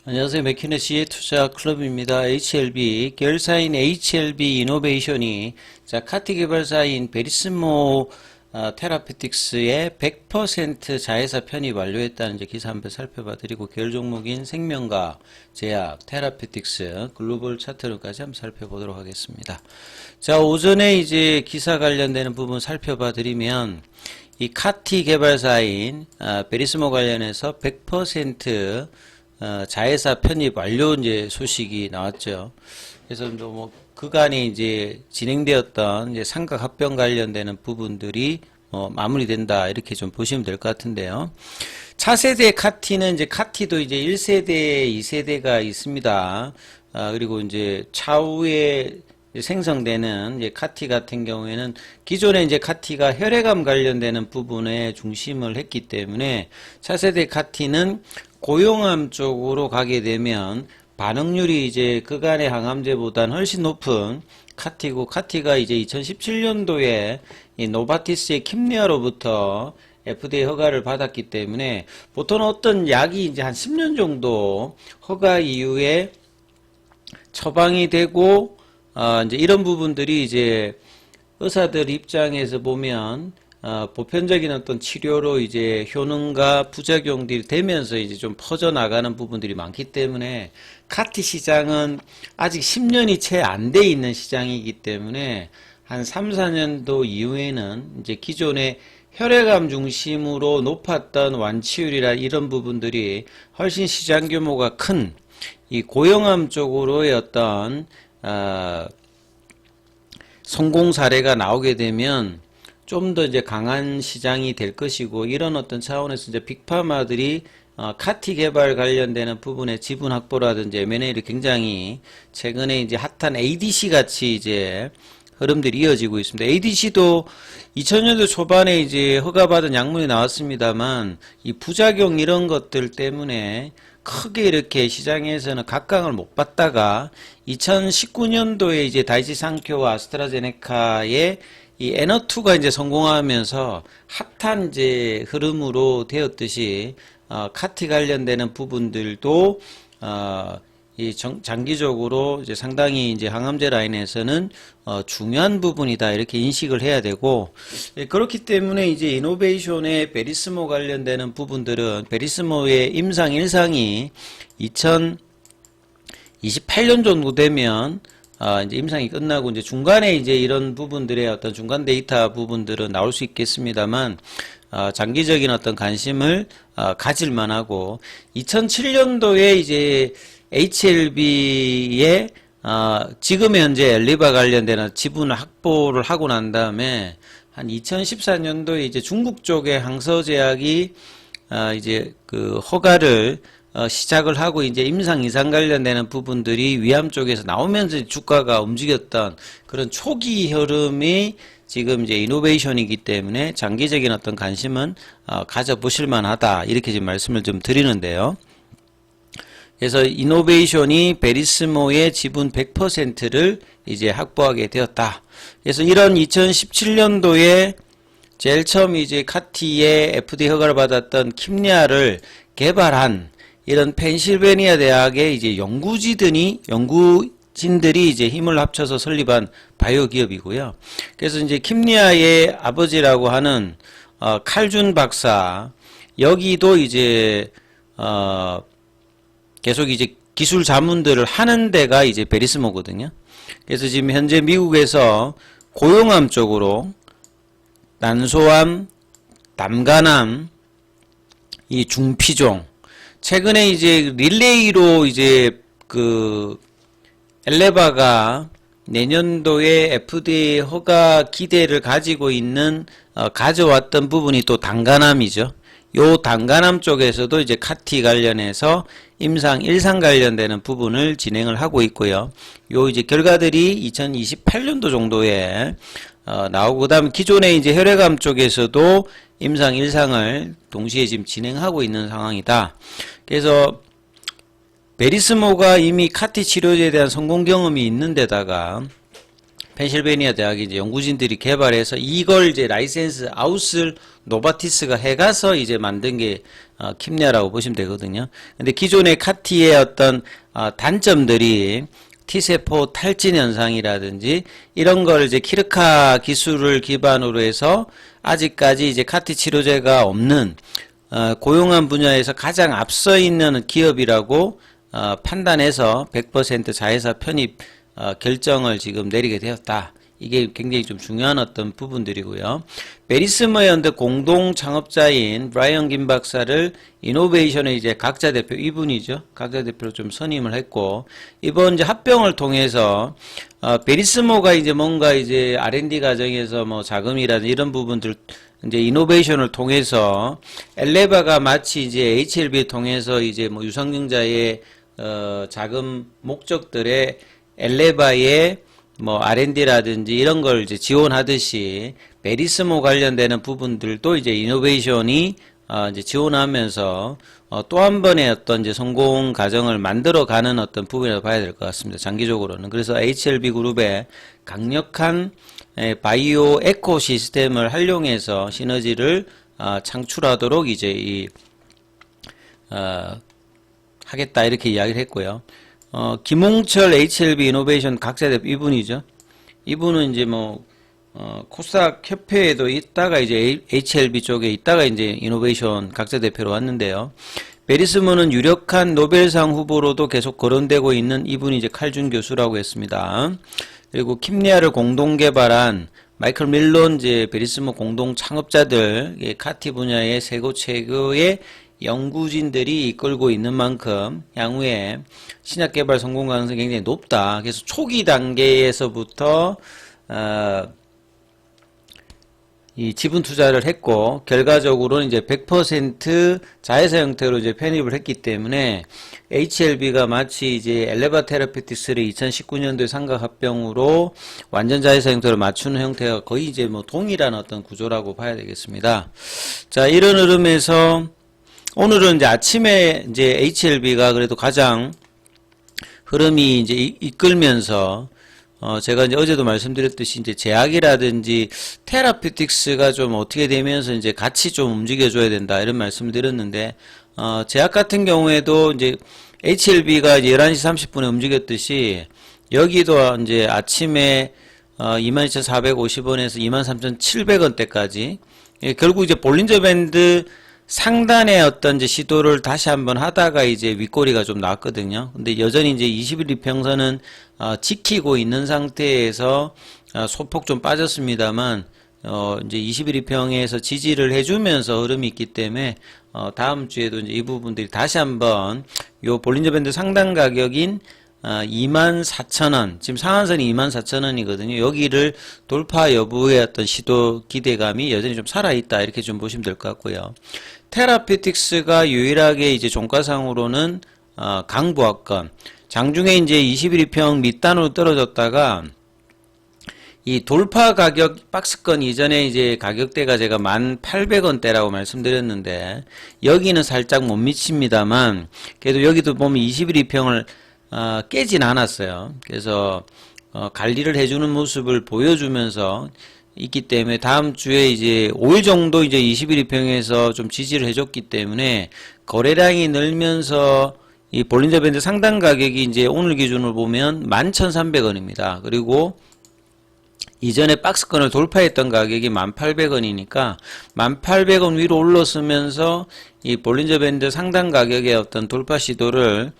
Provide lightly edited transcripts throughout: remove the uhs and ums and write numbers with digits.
안녕하세요. 맥키네시의 투자 클럽입니다. HLB, 계열사인 HLB 이노베이션이 카티 개발사인 베리스모 테라피틱스의 100% 자회사 편입 완료했다는 이제 기사 한번 살펴봐 드리고, 계열 종목인 생명과 제약, 테라피틱스, 글로벌 차트로까지 한번 살펴보도록 하겠습니다. 자, 오전에 이제 기사 관련되는 부분 살펴봐 드리면, 이 카티 개발사인 베리스모 관련해서 100% 자회사 편입 완료 이제 소식이 나왔죠. 그래서 뭐 그간에 이제 진행되었던 이제 상각 합병 관련되는 부분들이 마무리된다, 이렇게 좀 보시면 될 것 같은데요. 차세대 카티는 이제 카티도 이제 1세대, 2세대가 있습니다. 그리고 이제 차후에 생성되는 이제 카티 같은 경우에는 기존에 이제 카티가 혈액암 관련되는 부분에 중심을 했기 때문에 차세대 카티는 고용암 쪽으로 가게 되면 반응률이 이제 그간의 항암제보다는 훨씬 높은 카티고, 카티가 이제 2017년도에 이 노바티스의 킴리아로부터 FDA 허가를 받았기 때문에 보통 어떤 약이 이제 한 10년 정도 허가 이후에 처방이 되고, 이제 이런 부분들이 이제 의사들 입장에서 보면 보편적인 어떤 치료로 이제 효능과 부작용들이 되면서 이제 좀 퍼져나가는 부분들이 많기 때문에 카티 시장은 아직 10년이 채 안 돼 있는 시장이기 때문에 한 3, 4년도 이후에는 이제 기존의 혈액암 중심으로 높았던 완치율이라 이런 부분들이 훨씬 시장 규모가 큰 이 고형암 쪽으로의 어떤 성공 사례가 나오게 되면 좀 더 이제 강한 시장이 될 것이고, 이런 어떤 차원에서 이제 빅파마들이 카티 개발 관련되는 부분의 지분 확보라든지 M&A를 굉장히 최근에 이제 핫한 ADC 같이 이제 흐름들이 이어지고 있습니다. ADC도 2000년도 초반에 이제 허가받은 약물이 나왔습니다만 이 부작용 이런 것들 때문에 크게 이렇게 시장에서는 각광을 못 받다가 2019년도에 이제 다이치 상큐와 아스트라제네카의 이 에너2가 이제 성공하면서 핫한 이제 흐름으로 되었듯이, 카티 관련되는 부분들도, 이 장기적으로 이제 상당히 이제 항암제 라인에서는, 중요한 부분이다, 이렇게 인식을 해야 되고, 그렇기 때문에 이제 이노베이션의 베리스모 관련되는 부분들은 베리스모의 임상 1상이 2028년 정도 되면 이제 임상이 끝나고 이제 중간에 이제 이런 부분들의 어떤 중간 데이터 부분들은 나올 수 있겠습니다만, 장기적인 어떤 관심을 가질 만하고, 2007년도에 이제 HLB의 지금 현재 엘리바 관련되는 지분 확보를 하고 난 다음에 한 2014년도에 이제 중국 쪽의 항서제약이 이제 그 허가를 시작을 하고 이제 임상 이상 관련되는 부분들이 위암 쪽에서 나오면서 주가가 움직였던 그런 초기 흐름이 지금 이제 이노베이션이기 때문에 장기적인 어떤 관심은 가져보실 만하다, 이렇게 지금 말씀을 좀 드리는데요. 그래서 이노베이션이 베리스모의 지분 100%를 이제 확보하게 되었다. 그래서 이런 2017년도에 제일 처음 이제 카티의 FDA 허가를 받았던 킴리아를 개발한 이런 펜실베니아 대학의 이제 연구진들이 이제 힘을 합쳐서 설립한 바이오 기업이고요. 그래서 이제 킴리아의 아버지라고 하는 칼준 박사, 여기도 이제 계속 이제 기술 자문들을 하는 데가 이제 베리스모거든요. 그래서 지금 현재 미국에서 고용암 쪽으로 난소암, 담간암, 이 중피종, 최근에 이제 릴레이로 이제 그 엘레바가 내년도에 FDA 허가 기대를 가지고 있는 가져왔던 부분이 또 담간암이죠. 요 담간암 쪽에서도 이제 카티 관련해서 임상 1상 관련되는 부분을 진행을 하고 있고요. 요 이제 결과들이 2028년도 정도에 나오고, 그다음에 기존에 이제 혈액암 쪽에서도 임상 1상을 동시에 지금 진행하고 있는 상황이다. 그래서 베리스모가 이미 카티 치료제에 대한 성공 경험이 있는 데다가 펜실베니아 대학의 이제 연구진들이 개발해서 이걸 이제 라이센스 아웃을 노바티스가 해가서 이제 만든 게 킴냐라고 보시면 되거든요. 근데 기존의 카티의 어떤 단점들이 T세포 탈진 현상이라든지 이런 걸 이제 키르카 기술을 기반으로 해서 아직까지 이제 카티 치료제가 없는 고용한 분야에서 가장 앞서 있는 기업이라고 판단해서 100% 자회사 편입 결정을 지금 내리게 되었다. 이게 굉장히 좀 중요한 어떤 부분들이고요. 베리스머 연대 공동 창업자인 브라이언 김 박사를 이노베이션의 이제 각자 대표 이분이죠. 각자 대표로 좀 선임을 했고 이번 이제 합병을 통해서 베리스모가 이제 뭔가 이제 R&D 과정에서 뭐 자금이라든지 이런 부분들 이제 이노베이션을 통해서 엘레바가 마치 이제 HLB를 통해서 이제 뭐 유상증자의 자금 목적들의 엘레바의 뭐 R&D라든지 이런 걸 이제 지원하듯이 베리스모 관련되는 부분들도 이제 이노베이션이 이제 지원하면서 또 한 번의 어떤 이제 성공 과정을 만들어가는 어떤 부분이라고 봐야 될 것 같습니다. 장기적으로는. 그래서 HLB 그룹의 강력한 바이오 에코 시스템을 활용해서 시너지를 창출하도록 이제 하겠다 이렇게 이야기를 했고요. 김홍철 HLB 이노베이션 각자 대표 이분이죠. 이분은 이제 뭐 코스닥 협회에도 있다가 이제 HLB 쪽에 있다가 이제 이노베이션 각자 대표로 왔는데요. 베리스모는 유력한 노벨상 후보로도 계속 거론되고 있는 이분이 이제 칼준 교수라고 했습니다. 그리고 킴리아를 공동 개발한 마이클 밀론 이제 베리스모 공동 창업자들 카티 분야의 최고의 연구진들이 이끌고 있는 만큼 향후에 신약 개발 성공 가능성이 굉장히 높다. 그래서 초기 단계에서부터 이 지분 투자를 했고 결과적으로는 이제 100% 자회사 형태로 이제 편입을 했기 때문에 HLB가 마치 이제 엘레바 테라피틱스를 2019년도에 상각 합병으로 완전 자회사 형태로 맞추는 형태가 거의 이제 뭐 동일한 어떤 구조라고 봐야 되겠습니다. 자, 이런 흐름에서 오늘은 이제 아침에 이제 HLB가 그래도 가장 흐름이 이제 이끌면서 제가 이제 어제도 말씀드렸듯이 이제 제약이라든지 테라피틱스가 좀 어떻게 되면서 이제 같이 좀 움직여줘야 된다 이런 말씀을 드렸는데 제약 같은 경우에도 이제 HLB가 이제 11시 30분에 움직였듯이 여기도 이제 아침에 22,450원에서 23,700원대까지 결국 이제 볼린저 밴드 상단의 어떤 이제 시도를 다시 한번 하다가 이제 윗꼬리가 좀 나왔거든요. 근데 여전히 이제 21 이평선은 지키고 있는 상태에서 소폭 좀 빠졌습니다만 이제 21 이평에서 지지를 해주면서 흐름이 있기 때문에 다음 주에도 이제 이 부분들이 다시 한번 요 볼린저 밴드 상단 가격인 24,000원, 지금 상한선이 24,000원이거든요. 여기를 돌파 여부의 어떤 시도 기대감이 여전히 좀 살아있다. 이렇게 좀 보시면 될 것 같고요. 테라피틱스가 유일하게 이제 종가상으로는 강보합권. 장중에 이제 21평 밑단으로 떨어졌다가 이 돌파 가격 박스권 이전에 이제 가격대가 제가 1,800원대라고 말씀드렸는데 여기는 살짝 못 미칩니다만 그래도 여기도 보면 21평을 깨진 않았어요. 그래서 관리를 해주는 모습을 보여주면서 있기 때문에 다음 주에 이제 5일 정도 이제 21평에서 좀 지지를 해줬기 때문에 거래량이 늘면서 이 볼린저 밴드 상단 가격이 이제 오늘 기준으로 보면 11,300원입니다. 그리고 이전에 박스권을 돌파했던 가격이 1,800원이니까 1,800원 위로 올라서면서 이 볼린저 밴드 상단 가격의 어떤 돌파 시도를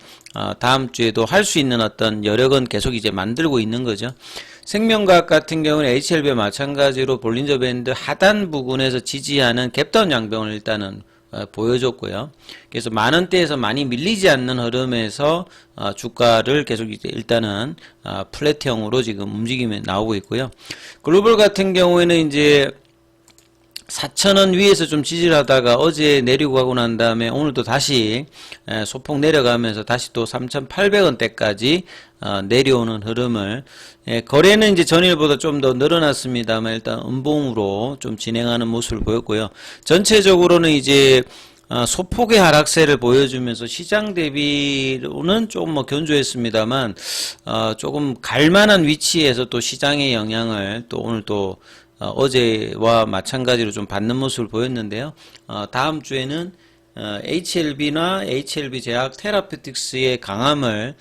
다음 주에도 할 수 있는 어떤 여력은 계속 이제 만들고 있는 거죠. 생명과학 같은 경우는 HLB와 마찬가지로 볼린저 밴드 하단 부근에서 지지하는 갭다운 양병을 일단은 보여줬고요. 그래서 만원대에서 많이 밀리지 않는 흐름에서 주가를 계속 이제 일단은 플랫형으로 지금 움직임이 나오고 있고요. 글로벌 같은 경우에는 이제 4,000원 위에서 좀 지지를 하다가 어제 내리고 가고 난 다음에 오늘도 다시 소폭 내려가면서 다시 또 3,800원대까지 내려오는 흐름을 거래는 이제 전일보다 좀 더 늘어났습니다만 일단 음봉으로 좀 진행하는 모습을 보였고요. 전체적으로는 이제 소폭의 하락세를 보여주면서 시장 대비로는 조금 뭐 견조했습니다만 조금 갈만한 위치에서 또 시장의 영향을 또 오늘 또 어제와 마찬가지로 좀 받는 모습을 보였는데요. 다음 주에는 HLB나 HLB 제약 테라피틱스의 강함을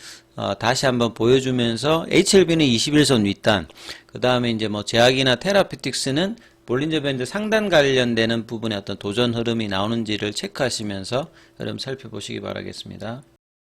다시 한번 보여주면서 HLB는 21선 윗단, 그 다음에 이제 뭐 제약이나 테라피틱스는 볼린저 밴드 상단 관련되는 부분에 어떤 도전 흐름이 나오는지를 체크하시면서 흐름 살펴보시기 바라겠습니다.